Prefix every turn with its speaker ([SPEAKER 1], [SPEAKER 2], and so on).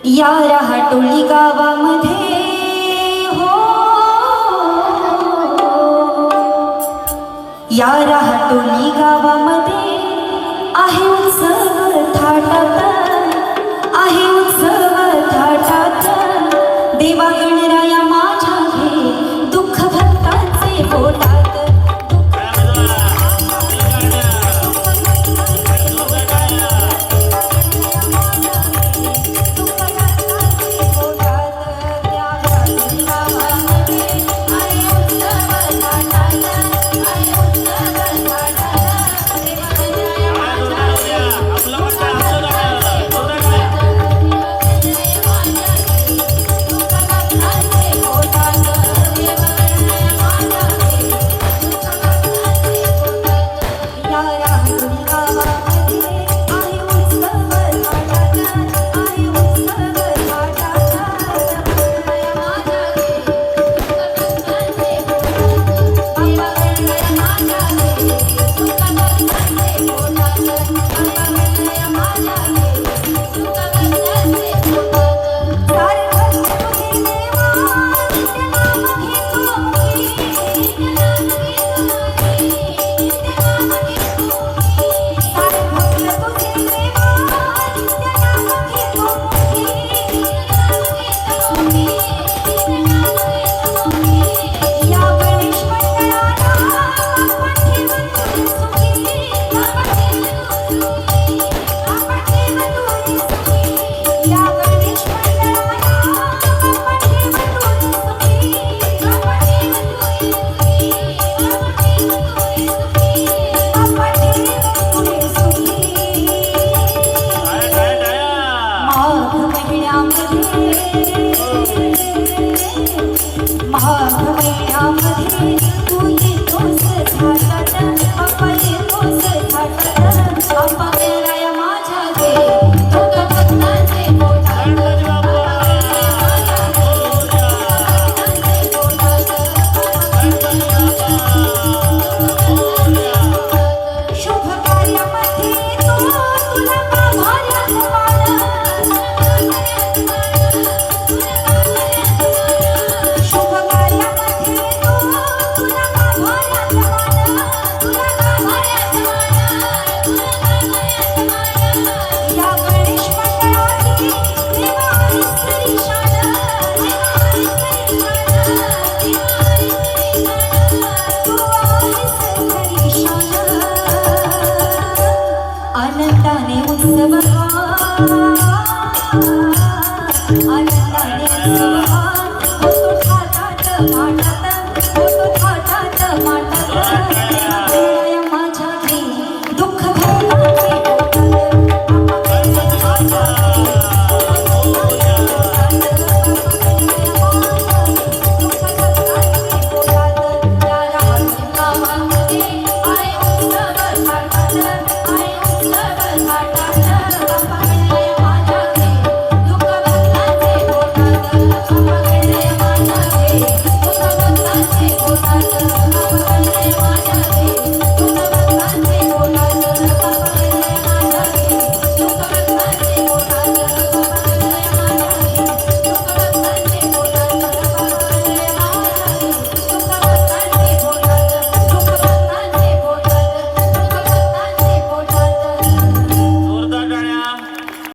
[SPEAKER 1] या राहटोली गावामध्ये हो, या राहटोली गावामध्ये आहे उत्सव थाटात, आहे उत्सव थाटात। देवा गणराया माझ्या घे दुःख भक्तांचे पोटात। माघ महिन्यामध्ये तू येतोस थाटात, बाप्पा येतोस थाटात। बाप्पा गणराया माझ्या घे दुःख भक्तांचे पोटात। शुभ कार्यामध्ये तो तुला गाभाऱ्यात मान, शुभ कार्यामध्ये तो तुला गाभाऱ्यात मान, तुला गाभाऱ्यात मान। या गणेश मंडळाची देवा आहेस खरी शान, देवा आहेस खरी शान, देवा आहेस खरी शान, तू आहेस खरी शान। आनंदाने उत्सव हा, आनंदाने उत्सव हा।